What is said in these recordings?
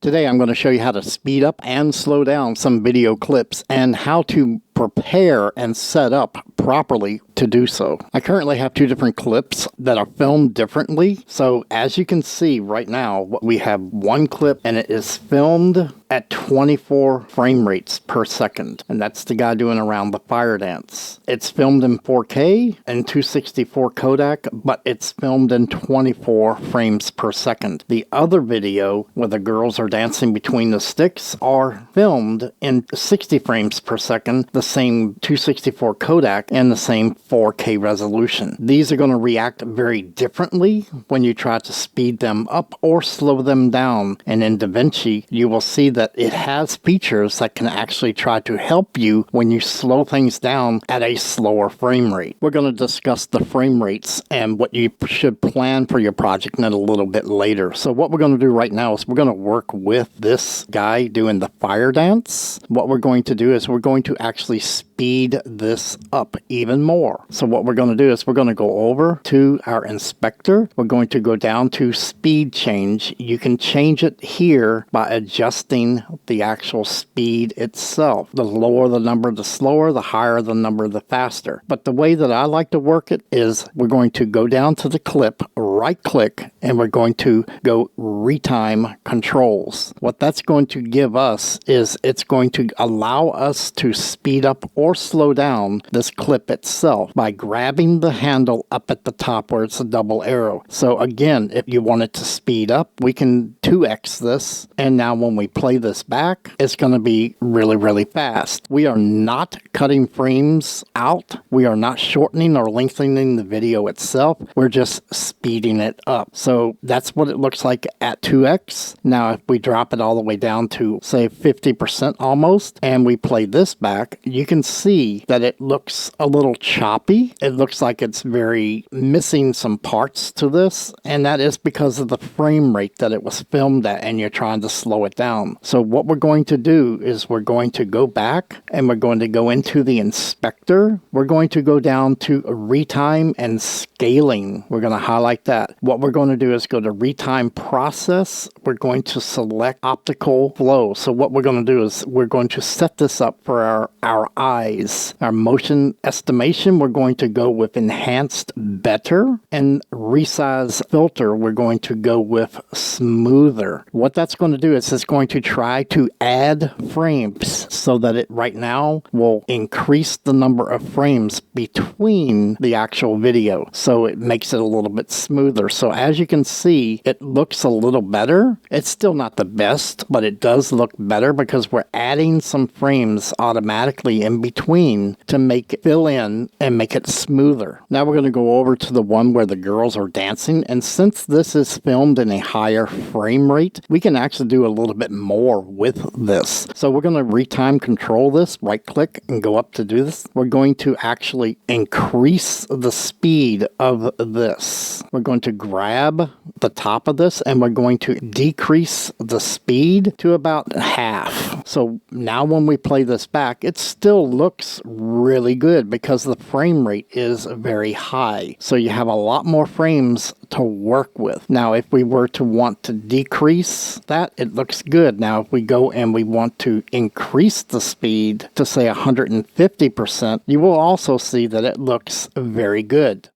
Today I'm going to show you how to speed up and slow down some video clips and how to prepare and set up properly to do so. I currently have two different clips that are filmed differently. So as you can see right now, we have one clip and it is filmed at 24 frame rates per second. And that's the guy doing around the fire dance. It's filmed in 4K and 264 Kodak, but it's filmed in 24 frames per second. The other video where the girls are dancing between the sticks are filmed in 60 frames per second, the same 264 Kodak and the same 4K resolution. These are going to react very differently when you try to speed them up or slow them down. And in DaVinci, you will see that it has features that can actually try to help you when you slow things down at a slower frame rate. We're going to discuss the frame rates and what you should plan for your project in a little bit later. So what we're going to do right now is we're going to work with this guy doing the fire dance. What we're going to do is we're going to actually speed this up even more. So what we're going to do is we're going to go over to our inspector. We're going to go down to speed change. You can change it here by adjusting the actual speed itself. The lower the number, the slower, the higher the number, the faster. But the way that I like to work it is we're going to go down to the clip, right click, and we're going to go ReTime Controls. What that's going to give us is it's going to allow us to speed up or slow down this clip itself by grabbing the handle up at the top where it's a double arrow. So again, if you want it to speed up, we can 2x this, and now when we play this back, it's going to be really fast. We are not cutting frames out. We are not shortening or lengthening the video itself. We're just speeding it up. So that's what it looks like at 2x. Now if we drop it all the way down to say 50% almost, and we play this back, you can see that it looks a little choppy. It looks like it's very missing some parts to this, and that is because of the frame rate that it was filmed at, and you're trying to slow it down. So what we're going to do is we're going to go back and we're going to go into the inspector. We're going to go down to ReTime and Scaling. We're going to highlight that. What we're going to do is go to ReTime Process. We're going to select Optical Flow. So what we're going to do is we're going to set this up for our eyes. Our motion estimation, we're going to go with Enhanced Better, and Resize Filter, we're going to go with Smoother. What that's going to do is it's going to try to add frames so that it right now will increase the number of frames between the actual video. So it makes it a little bit smoother. So as you can see, it looks a little better. It's still not the best, but it does look better because we're adding some frames automatically in between to make it fill in and make it smoother. Now we're going to go over to the one where the girls are dancing, and since this is filmed in a higher frame rate, we can actually do a little bit more with this. So we're going to ReTime control this, right click and go up to do this. We're going to actually increase the speed of this. We're going to grab the top of this and we're going to decrease the speed to about half. So now when we play this back, it still looks really good because the frame rate is very high. So you have a lot more frames to work with. Now if we were to want to decrease that, it looks good. Now if we go and we want to increase the speed to say 150%, you will also see that it looks very good.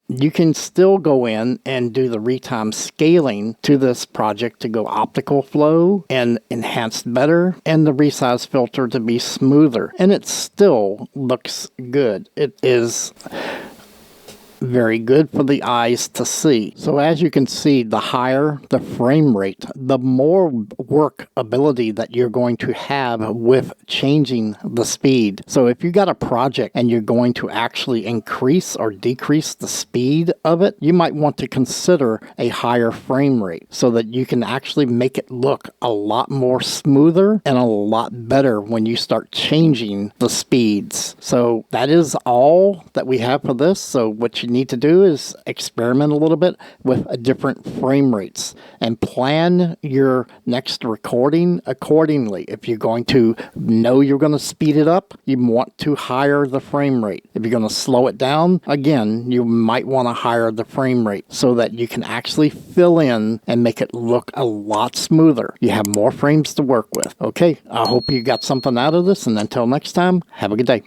You can still go in and do the ReTime scaling to this project to go optical flow and enhanced better, and the resize filter to be smoother, and it still looks good. It is very good for the eyes to see. So as you can see, the higher the frame rate, the more workability that you're going to have with changing the speed. So if you got a project and you're going to actually increase or decrease the speed of it, you might want to consider a higher frame rate so that you can actually make it look a lot more smoother and a lot better when you start changing the speeds. So that is all that we have for this. So what you need to do is experiment a little bit with different frame rates and plan your next recording accordingly. If you're going to know you're going to speed it up, you want to higher the frame rate. If you're going to slow it down, again, you might want to higher the frame rate so that you can actually fill in and make it look a lot smoother. You have more frames to work with. Okay, I hope you got something out of this, and until next time, have a good day.